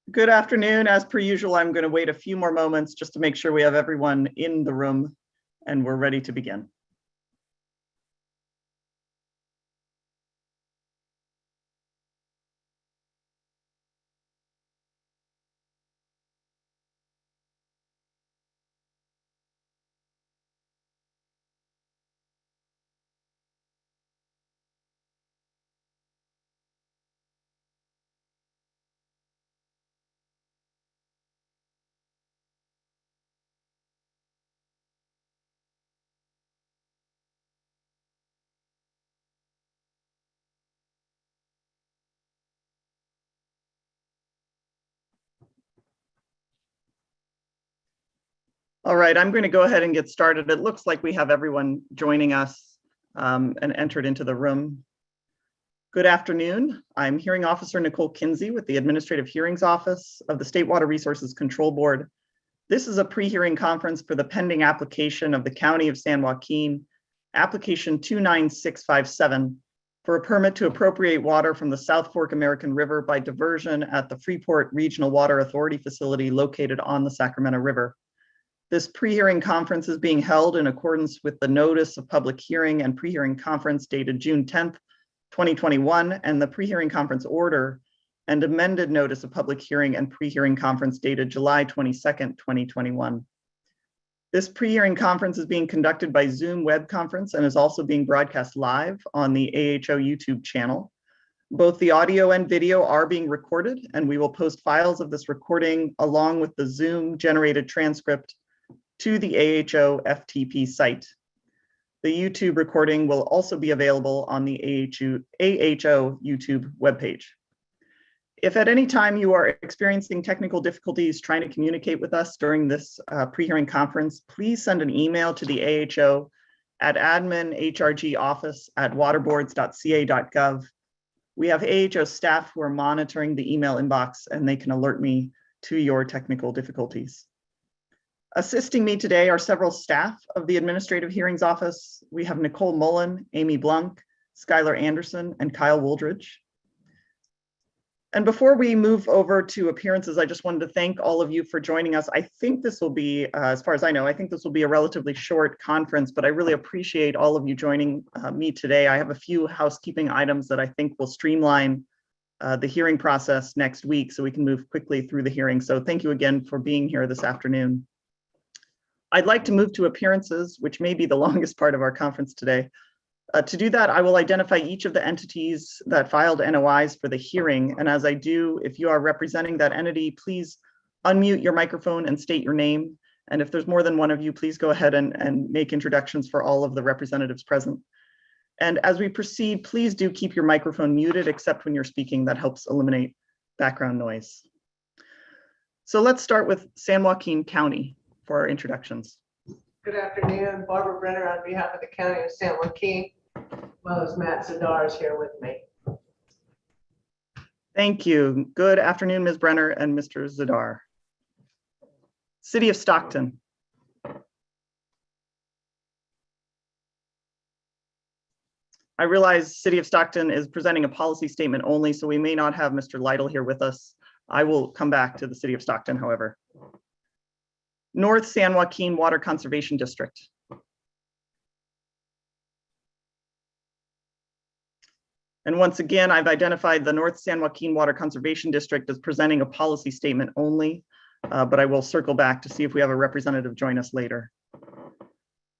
Good afternoon. As per usual, I'm going to wait a few more moments just to make sure we have everyone in the room and we're ready to begin. All right, I'm going to go ahead and get started. It looks like we have everyone joining us and entered into the room. Good afternoon. I'm Hearing Officer Nicole Kinsey with the Administrative Hearings Office of the State Water Resources Control Board. This is a pre-hearing conference for the pending application of the County of San Joaquin, application 29657, for a permit to appropriate water from the South Fork American River by diversion at the Freeport Regional Water Authority facility located on the Sacramento River. This pre-hearing conference is being held in accordance with the notice of public hearing and pre-hearing conference dated June 10th, 2021, and the pre-hearing conference order and amended notice of public hearing and pre-hearing conference dated July 22nd, 2021. This pre-hearing conference is being conducted by Zoom web conference and is also being broadcast live on the AHO YouTube channel. Both the audio and video are being recorded, and we will post files of this recording along with the Zoom generated transcript to the AHO FTP site. The YouTube recording will also be available on the AHO YouTube webpage. If at any time you are experiencing technical difficulties trying to communicate with us during this pre-hearing conference, please send an email to the AHO at adminhrgoffice@waterboards.ca.gov. We have AHO staff who are monitoring the email inbox and they can alert me to your technical difficulties. Assisting me today are several staff of the Administrative Hearings Office. We have Nicole Mullen, Amy Blunk, Skylar Anderson, and Kyle Wooldridge. And before we move over to appearances, I just wanted to thank all of you for joining us. I think this will be, as far as I know, I think this will be a relatively short conference, but I really appreciate all of you joining me today. I have a few housekeeping items that I think will streamline the hearing process next week so we can move quickly through the hearing. So thank you again for being here this afternoon. I'd like to move to appearances, which may be the longest part of our conference today. To do that, I will identify each of the entities that filed NOIs for the hearing. And as I do, if you are representing that entity, please unmute your microphone and state your name. And if there's more than one of you, please go ahead and make introductions for all of the representatives present. And as we proceed, please do keep your microphone muted, except when you're speaking. That helps eliminate background noise. So let's start with San Joaquin County for our introductions. Good afternoon, Barbara Brenner on behalf of the County of San Joaquin, as well as Matt Zadar is here with me. Thank you. Good afternoon, Ms. Brenner and Mr. Zadar. City of Stockton. I realize City of Stockton is presenting a policy statement only, so we may not have Mr. Lytle here with us. I will come back to the City of Stockton, however. North San Joaquin Water Conservation District. And once again, I've identified the North San Joaquin Water Conservation District as presenting a policy statement only, but I will circle back to see if we have a representative join us later.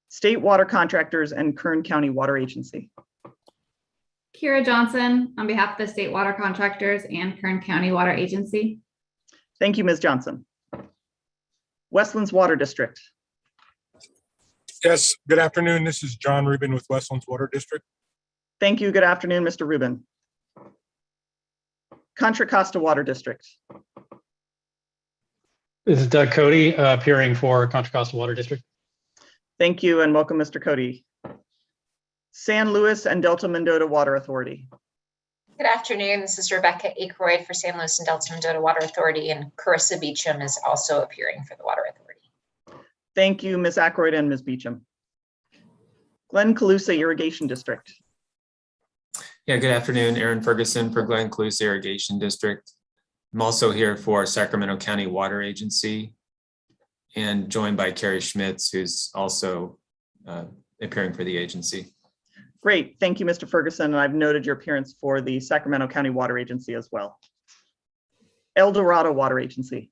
State Water Contractors and Kern County Water Agency. Kira Johnson on behalf of the State Water Contractors and Kern County Water Agency. Thank you, Ms. Johnson. Westlands Water District. Yes, good afternoon. This is John Rubin with Westlands Water District. Thank you. Good afternoon, Mr. Rubin. Contra Costa Water District. This is Doug Cody, appearing for Contra Costa Water District. Thank you and welcome, Mr. Cody. San Luis and Delta Mendota Water Authority. Good afternoon. This is Rebecca Akeroyd for San Luis and Delta Mendota Water Authority, and Carissa Beecham is also appearing for the Water Authority. Thank you, Ms. Akeroyd and Ms. Beecham. Glen Colusa Irrigation District. Yeah, good afternoon. Aaron Ferguson for Glen Colusa Irrigation District. I'm also here for Sacramento County Water Agency and joined by Carrie Schmitz, who's also appearing for the agency. Great. Thank you, Mr. Ferguson. And I've noted your appearance for the Sacramento County Water Agency as well. El Dorado Water Agency.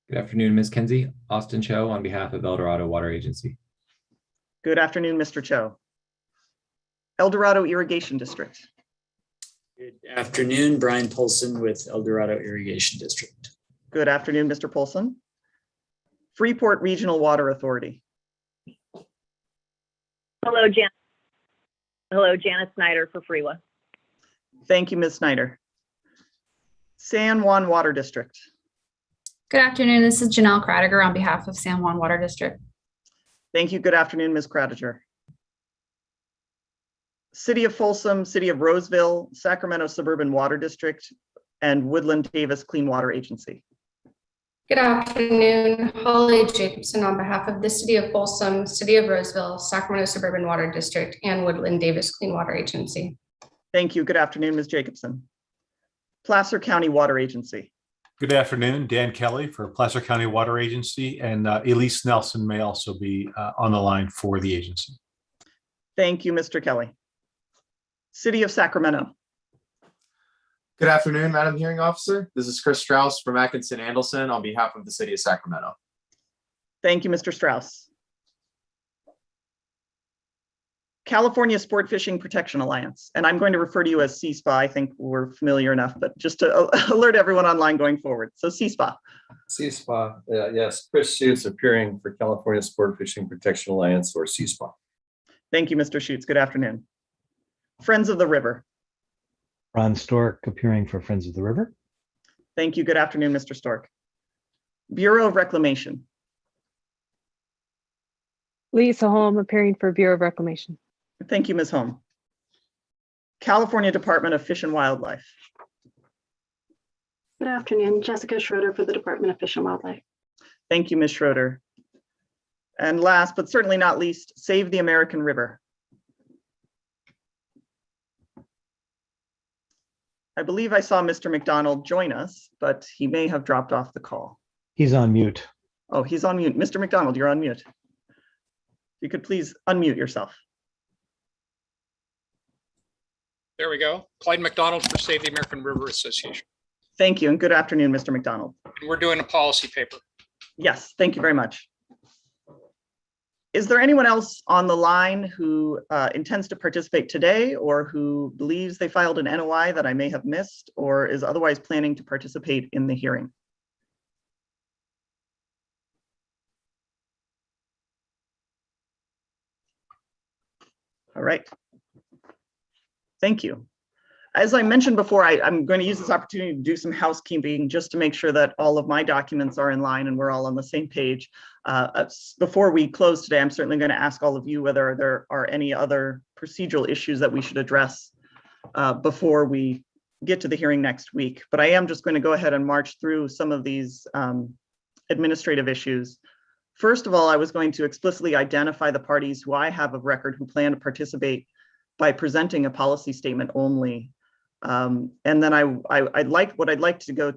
Good afternoon, Ms. Kinsey. Austin Cho on behalf of El Dorado Water Agency. Good afternoon, Mr. Cho. El Dorado Irrigation District. Good afternoon, Brian Polson with El Dorado Irrigation District. Good afternoon, Mr. Polson. Freeport Regional Water Authority. Hello, Jan. Hello, Janice Snyder for Freewa. Thank you, Ms. Snyder. San Juan Water District. Good afternoon. This is Janelle Kradiger on behalf of San Juan Water District. Thank you. Good afternoon, Ms. Kradiger. City of Folsom, City of Roseville, Sacramento Suburban Water District, and Woodland Davis Clean Water Agency. Good afternoon, Holly Jacobson on behalf of the City of Folsom, City of Roseville, Sacramento Suburban Water District, and Woodland Davis Clean Water Agency. Thank you. Good afternoon, Ms. Jacobson. Placer County Water Agency. Good afternoon, Dan Kelly for Placer County Water Agency, and Elise Nelson may also be on the line for the agency. Thank you, Mr. Kelly. City of Sacramento. Good afternoon, Madam Hearing Officer. This is Chris Strauss from Atkinson Andelson on behalf of the City of Sacramento. Thank you, Mr. Strauss. California Sport Fishing Protection Alliance, and I'm going to refer to you as CSPA. I think we're familiar enough, but just to alert everyone online going forward. So CSPA. CSPA, yes, Chris Schutz appearing for California Sport Fishing Protection Alliance, or CSPA. Thank you, Mr. Schutz. Good afternoon. Friends of the River. Ron Stork appearing for Friends of the River. Thank you. Good afternoon, Mr. Stork. Bureau of Reclamation. Lisa Holm appearing for Bureau of Reclamation. Thank you, Ms. Holm. California Department of Fish and Wildlife. Good afternoon, Jessica Schroeder for the Department of Fish and Wildlife. Thank you, Ms. Schroeder. And last, but certainly not least, Save the American River. I believe I saw Mr. McDonald join us, but he may have dropped off the call. He's on mute. Oh, he's on mute. Mr. McDonald, you're on mute. If you could please unmute yourself. There we go. Clyde McDonald for Save the American River Association. Thank you, and good afternoon, Mr. McDonald. And we're doing a policy paper. Yes, thank you very much. Is there anyone else on the line who intends to participate today or who believes they filed an NOI that I may have missed or is otherwise planning to participate in the hearing? All right. Thank you. As I mentioned before, I'm going to use this opportunity to do some housekeeping just to make sure that all of my documents are in line and we're all on the same page. Before we close today, I'm certainly going to ask all of you whether there are any other procedural issues that we should address before we get to the hearing next week. But I am just going to go ahead and march through some of these administrative issues. First of all, I was going to explicitly identify the parties who I have of record who plan to participate by presenting a policy statement only. And then what I'd like to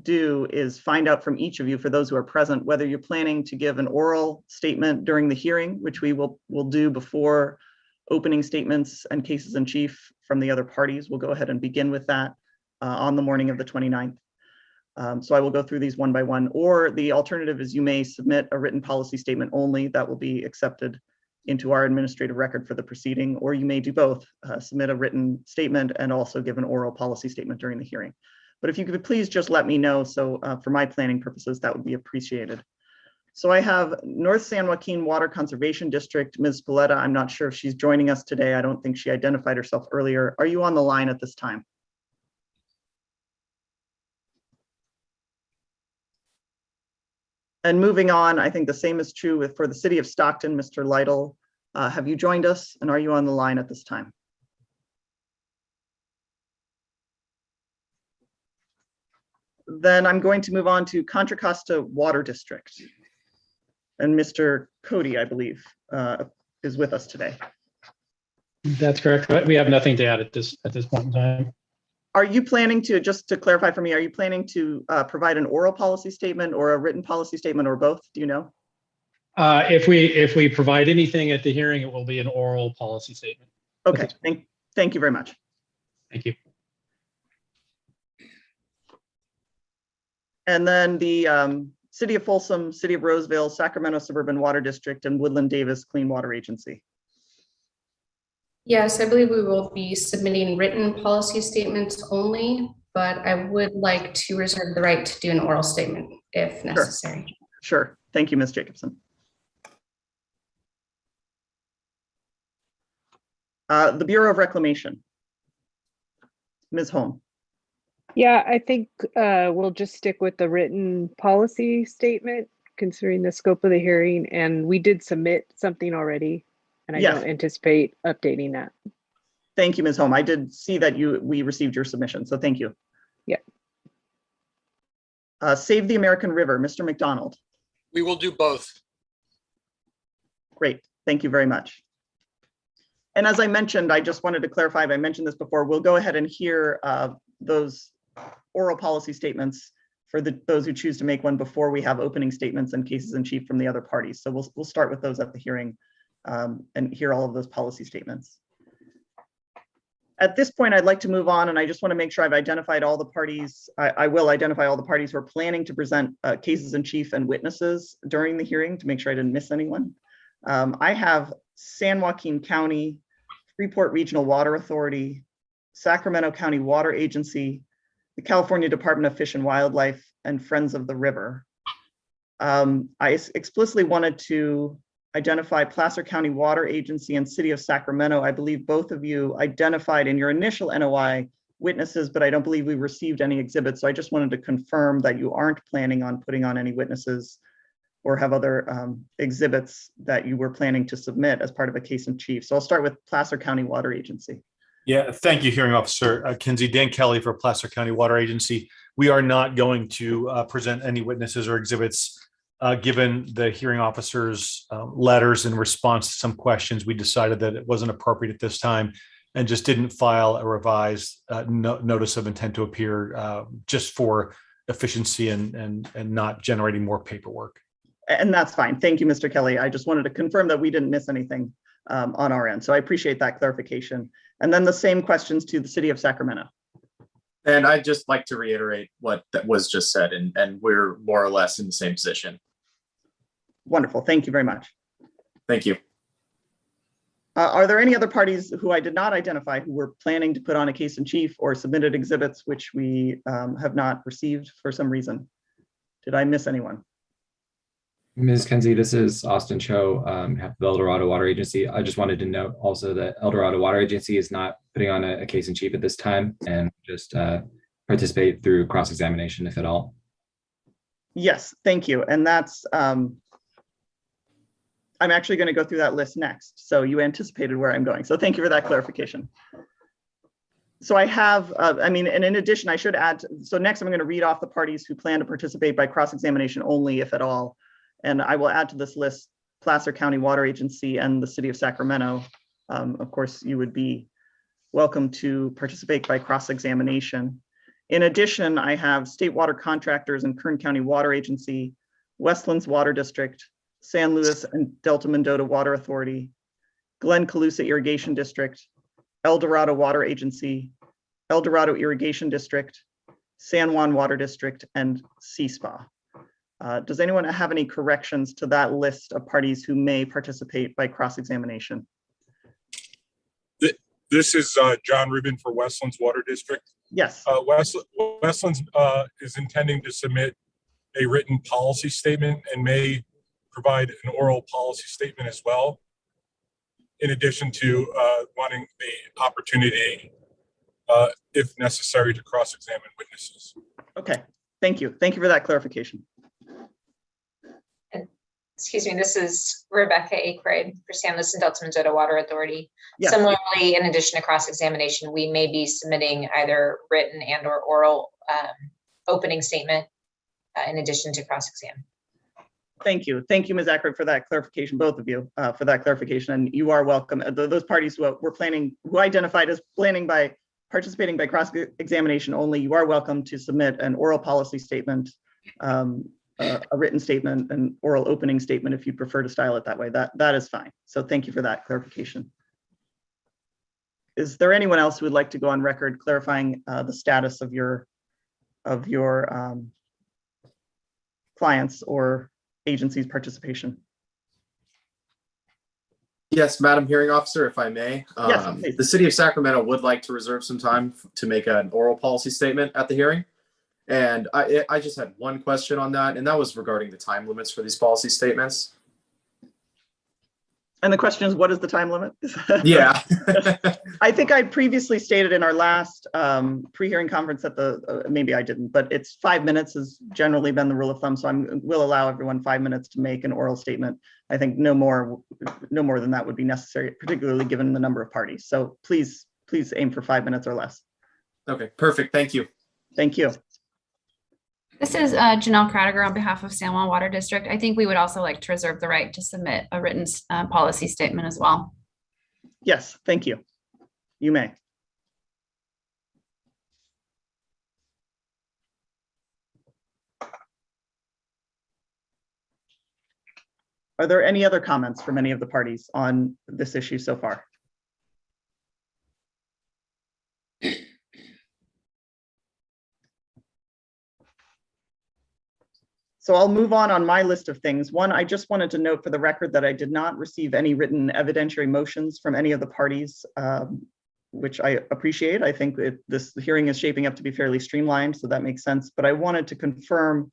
do is find out from each of you, for those who are present, whether you're planning to give an oral statement during the hearing, which we will do before opening statements and cases in chief from the other parties. We'll go ahead and begin with that on the morning of the 29th. So I will go through these one by one, or the alternative is you may submit a written policy statement only that will be accepted into our administrative record for the proceeding, or you may do both, submit a written statement and also give an oral policy statement during the hearing. But if you could please just let me know, so for my planning purposes, that would be appreciated. So I have North San Joaquin Water Conservation District, Ms. Paletta. I'm not sure if she's joining us today. I don't think she identified herself earlier. Are you on the line at this time? And moving on, I think the same is true for the City of Stockton, Mr. Lytle. Have you joined us and are you on the line at this time? Then I'm going to move on to Contra Costa Water District. And Mr. Cody, I believe, is with us today. That's correct. We have nothing to add at this point in time. Are you planning to, just to clarify for me, are you planning to provide an oral policy statement or a written policy statement or both? Do you know? If we provide anything at the hearing, it will be an oral policy statement. Okay, thank you very much. Thank you. And then the City of Folsom, City of Roseville, Sacramento Suburban Water District, and Woodland Davis Clean Water Agency. Yes, I believe we will be submitting written policy statements only, but I would like to reserve the right to do an oral statement if necessary. Sure. Thank you, Ms. Jacobson. The Bureau of Reclamation. Ms. Holm. Yeah, I think we'll just stick with the written policy statement considering the scope of the hearing. And we did submit something already, and I don't anticipate updating that. Thank you, Ms. Holm. I did see that we received your submission, so thank you. Yeah. Save the American River, Mr. McDonald. We will do both. Great, thank you very much. And as I mentioned, I just wanted to clarify, I mentioned this before, we'll go ahead and hear those oral policy statements for those who choose to make one before we have opening statements and cases in chief from the other parties. So we'll start with those at the hearing and hear all of those policy statements. At this point, I'd like to move on, and I just want to make sure I've identified all the parties. I will identify all the parties who are planning to present cases in chief and witnesses during the hearing to make sure I didn't miss anyone. I have San Joaquin County, Freeport Regional Water Authority, Sacramento County Water Agency, the California Department of Fish and Wildlife, and Friends of the River. I explicitly wanted to identify Placer County Water Agency and City of Sacramento. I believe both of you identified in your initial NOI witnesses, but I don't believe we received any exhibits. So I just wanted to confirm that you aren't planning on putting on any witnesses or have other exhibits that you were planning to submit as part of a case in chief. So I'll start with Placer County Water Agency. Yeah, thank you, Hearing Officer Kinsey. Dan Kelly for Placer County Water Agency. We are not going to present any witnesses or exhibits. Given the hearing officer's letters in response to some questions, we decided that it wasn't appropriate at this time and just didn't file a revised notice of intent to appear just for efficiency and not generating more paperwork. And that's fine. Thank you, Mr. Kelly. I just wanted to confirm that we didn't miss anything on our end. So I appreciate that clarification. And then the same questions to the City of Sacramento. And I'd just like to reiterate what that was just said, and we're more or less in the same position. Wonderful. Thank you very much. Thank you. Are there any other parties who I did not identify who were planning to put on a case in chief or submitted exhibits which we have not received for some reason? Did I miss anyone? Ms. Kinsey, this is Austin Cho, half of El Dorado Water Agency. I just wanted to note also that El Dorado Water Agency is not putting on a case in chief at this time and just participate through cross-examination, if at all. Yes, thank you. And that's, I'm actually going to go through that list next. So you anticipated where I'm going. So thank you for that clarification. So I have, and in addition, I should add, so next I'm going to read off the parties who plan to participate by cross-examination only, if at all. And I will add to this list Placer County Water Agency and the City of Sacramento. Of course, you would be welcome to participate by cross-examination. In addition, I have State Water Contractors and Kern County Water Agency, Westlands Water District, San Luis and Delta Mendota Water Authority, Glen Colusa Irrigation District, El Dorado Water Agency, El Dorado Irrigation District, San Juan Water District, and CSPA. Does anyone have any corrections to that list of parties who may participate by cross-examination? This is John Rubin for Westlands Water District. Yes. Westlands is intending to submit a written policy statement and may provide an oral policy statement as well, in addition to wanting the opportunity, if necessary, to cross-examine witnesses. Okay, thank you. Thank you for that clarification. Excuse me, this is Rebecca Akeroyd for San Luis and Delta Mendota Water Authority. Yes. Similarly, in addition to cross-examination, we may be submitting either written and or oral opening statement in addition to cross-exam. Thank you. Thank you, Ms. Akeroyd, for that clarification, both of you, for that clarification. And you are welcome. Those parties who were planning, who identified as planning by participating by cross-examination only, you are welcome to submit an oral policy statement, a written statement, an oral opening statement if you prefer to style it that way. That is fine. So thank you for that clarification. Is there anyone else who would like to go on record clarifying the status of your clients or agency's participation? Yes, Madam Hearing Officer, if I may. Yes, please. The City of Sacramento would like to reserve some time to make an oral policy statement at the hearing. And I just had one question on that, and that was regarding the time limits for these policy statements. And the question is, what is the time limit? Yeah. I think I previously stated in our last pre-hearing conference at the, maybe I didn't, but it's 5 minutes has generally been the rule of thumb. So will allow everyone 5 minutes to make an oral statement. I think no more than that would be necessary, particularly given the number of parties. So please aim for 5 minutes or less. Okay, perfect. Thank you. Thank you. This is Janelle Cradiger on behalf of San Juan Water District. I think we would also like to reserve the right to submit a written policy statement as well. Yes, thank you. You may. Are there any other comments from any of the parties on this issue so far? So I'll move on my list of things. One, I just wanted to note for the record that I did not receive any written evidentiary motions from any of the parties, which I appreciate. I think this hearing is shaping up to be fairly streamlined, so that makes sense. But I wanted to confirm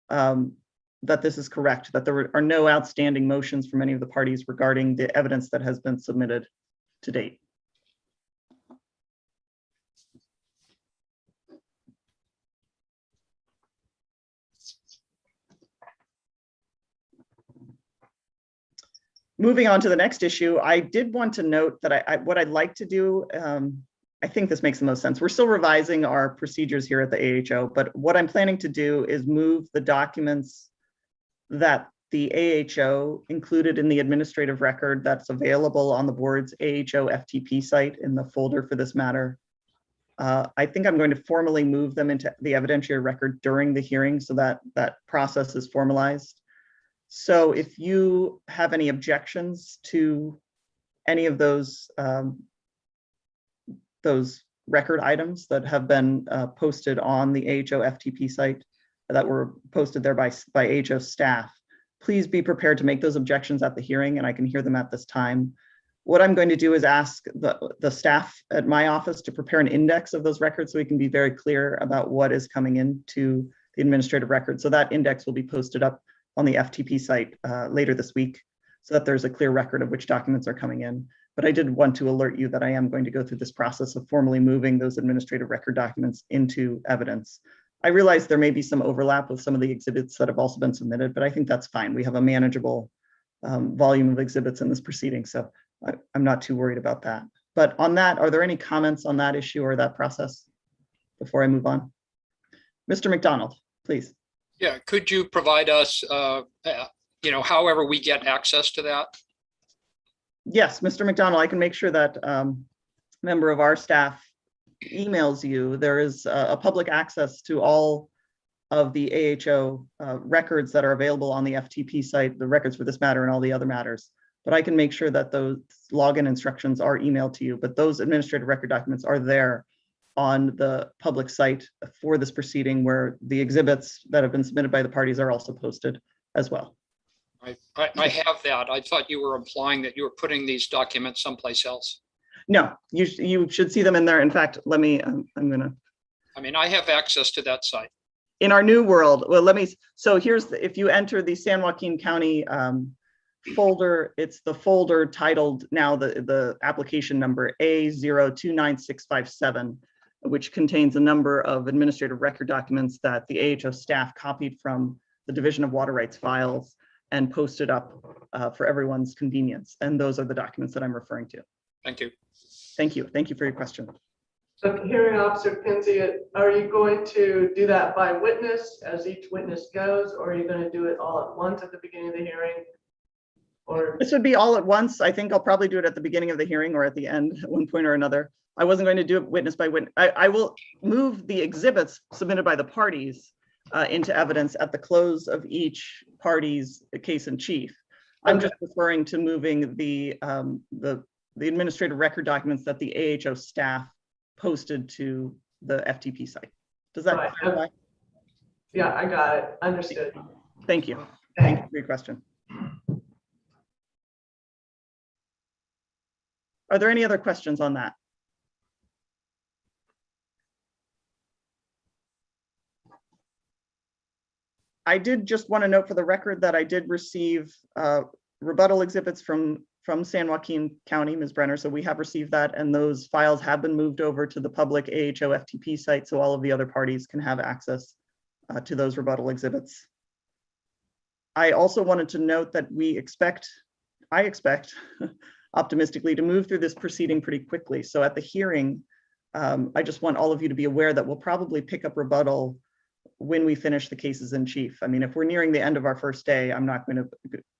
that this is correct, that there are no outstanding motions from any of the parties regarding the evidence that has been submitted to date. Moving on to the next issue, I did want to note that what I'd like to do, I think this makes the most sense. We're still revising our procedures here at the AHO, but what I'm planning to do is move the documents that the AHO included in the administrative record that's available on the board's AHO FTP site in the folder for this matter. I think I'm going to formally move them into the evidentiary record during the hearing so that that process is formalized. So if you have any objections to any of those record items that have been posted on the AHO FTP site that were posted there by AHO staff, please be prepared to make those objections at the hearing, and I can hear them at this time. What I'm going to do is ask the staff at my office to prepare an index of those records so we can be very clear about what is coming into the administrative record. So that index will be posted up on the FTP site later this week so that there's a clear record of which documents are coming in. But I did want to alert you that I am going to go through this process of formally moving those administrative record documents into evidence. I realize there may be some overlap with some of the exhibits that have also been submitted, but I think that's fine. We have a manageable volume of exhibits in this proceeding, so I'm not too worried about that. But on that, are there any comments on that issue or that process before I move on? Mr. McDonald, please. Yeah, could you provide us, however we get access to that? Yes, Mr. McDonald, I can make sure that a member of our staff emails you. There is a public access to all of the AHO records that are available on the FTP site, the records for this matter and all the other matters. But I can make sure that those login instructions are emailed to you, but those administrative record documents are there on the public site for this proceeding, where the exhibits that have been submitted by the parties are also posted as well. I have that. I thought you were implying that you were putting these documents someplace else. No, you should see them in there. In fact, let me, I'm gonna. I mean, I have access to that site. In our new world, well, so here's, if you enter the San Joaquin County folder, it's the folder titled now the application number A029657, which contains a number of administrative record documents that the AHO staff copied from the Division of Water Rights files and posted up for everyone's convenience. And those are the documents that I'm referring to. Thank you. Thank you. Thank you for your question. So Hearing Officer Kinsey, are you going to do that by witness as each witness goes, or are you going to do it all at once at the beginning of the hearing? Or this would be all at once. I think I'll probably do it at the beginning of the hearing or at the end at one point or another. I wasn't going to do it witness by witness. I will move the exhibits submitted by the parties into evidence at the close of each party's case in chief. I'm just referring to moving the administrative record documents that the AHO staff posted to the FTP site. Does that clarify? Yeah, I got it. Understood. Thank you. Thank you for your question. Are there any other questions on that? I did just want to note for the record that I did receive rebuttal exhibits from San Joaquin County, Ms. Brenner. So we have received that, and those files have been moved over to the public AHO FTP site, so all of the other parties can have access to those rebuttal exhibits. I also wanted to note that I expect optimistically to move through this proceeding pretty quickly. So at the hearing, I just want all of you to be aware that we'll probably pick up rebuttal when we finish the cases in chief. I mean, if we're nearing the end of our first day, I'm not going to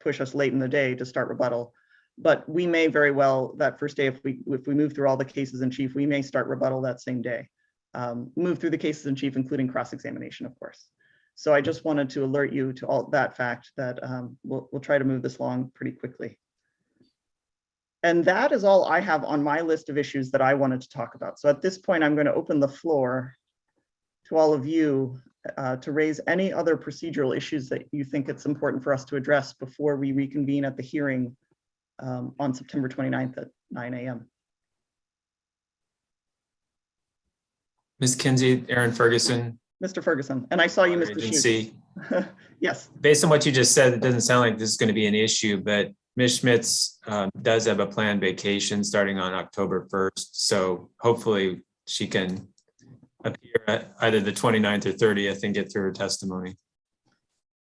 push us late in the day to start rebuttal, but we may very well that first day, if we move through all the cases in chief, we may start rebuttal that same day. Move through the cases in chief, including cross-examination, of course. So I just wanted to alert you to all that fact that we'll try to move this along pretty quickly. And that is all I have on my list of issues that I wanted to talk about. So at this point, I'm going to open the floor to all of you to raise any other procedural issues that you think it's important for us to address before we reconvene at the hearing on September 29th at 9 a.m. Ms. Kinsey, Aaron Ferguson. Mr. Ferguson, and I saw you, Mr. Schutz. Yes. Based on what you just said, it doesn't sound like this is going to be an issue, but Ms. Schmitz does have a planned vacation starting on October 1st. So hopefully she can appear at either the 29th or 30th and get through her testimony.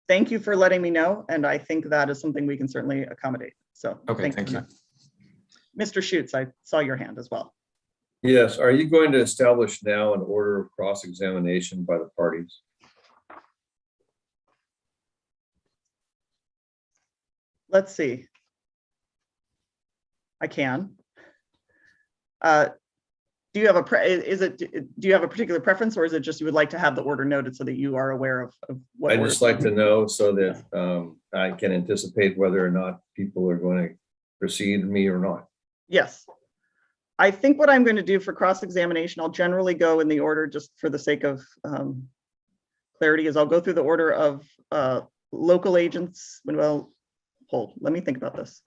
Thank you for letting me know. And I think that is something we can certainly accommodate. So okay, thank you. Mr. Schutz, I saw your hand as well. Yes. Are you going to establish now an order of cross-examination by the parties? Let's see. I can. Do you have a do you have a particular preference, or is it just you would like to have the order noted so that you are aware of what? I'd just like to know so that I can anticipate whether or not people are going to proceed me or not. Yes. I think what I'm going to do for cross-examination, I'll generally go in the order just for the sake of clarity, is I'll go through the order of local agents. Well, hold, let me think about this.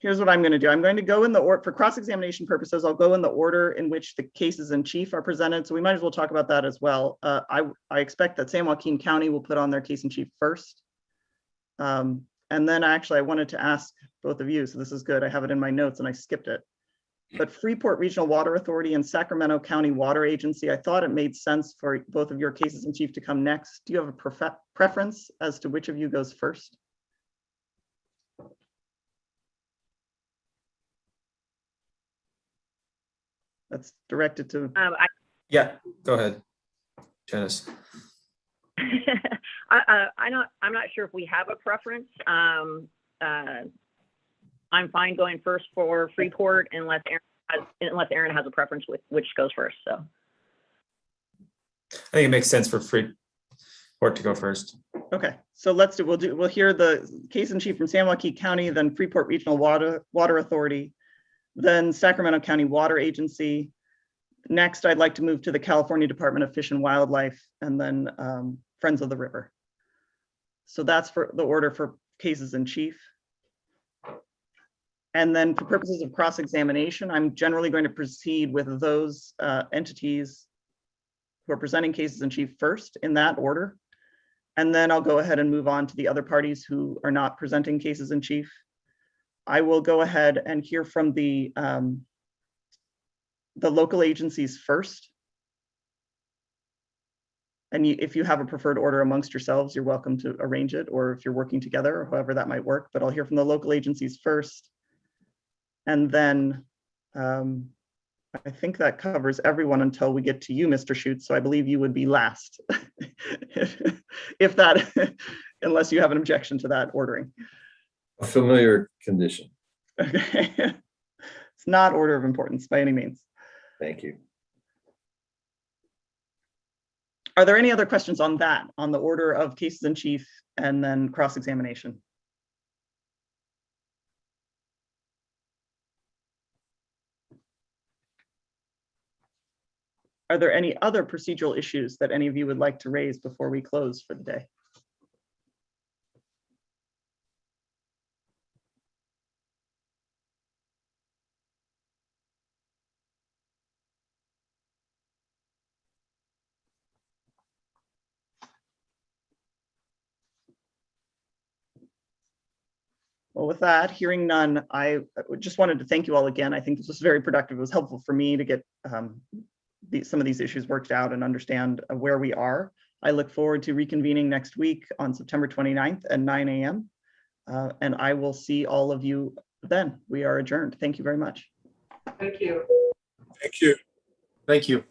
Here's what I'm going to do. I'm going to go in the order for cross-examination purposes. I'll go in the order in which the cases in chief are presented. So we might as well talk about that as well. I expect that San Joaquin County will put on their case in chief first. And then actually I wanted to ask both of you, so this is good. I have it in my notes and I skipped it. But Freeport Regional Water Authority and Sacramento County Water Agency, I thought it made sense for both of your cases in chief to come next. Do you have a preference as to which of you goes first? That's directed to. Yeah, go ahead, Janice. I'm not sure if we have a preference. I'm fine going first for Freeport unless Aaron has a preference with which goes first. So I think it makes sense for Freeport to go first. Okay, so let's do. We'll hear the case in chief from San Joaquin County, then Freeport Regional Water Authority, then Sacramento County Water Agency. Next, I'd like to move to the California Department of Fish and Wildlife, and then Friends of the River. So that's for the order for cases in chief. And then for purposes of cross-examination, I'm generally going to proceed with those entities who are presenting cases in chief first in that order. And then I'll go ahead and move on to the other parties who are not presenting cases in chief. I will go ahead and hear from the local agencies first. And if you have a preferred order amongst yourselves, you're welcome to arrange it, or if you're working together, or however that might work. But I'll hear from the local agencies first. And then I think that covers everyone until we get to you, Mr. Schutz. So I believe you would be last, if that unless you have an objection to that ordering. A familiar condition. Okay. It's not order of importance by any means. Thank you. Are there any other questions on that, on the order of cases in chief and then cross-examination? Are there any other procedural issues that any of you would like to raise before we close for the day? Well, with that, hearing none, I just wanted to thank you all again. I think this was very productive. It was helpful for me to get some of these issues worked out and understand where we are. I look forward to reconvening next week on September 29th at 9 a.m. And I will see all of you then. We are adjourned. Thank you very much. Thank you. Thank you. Thank you.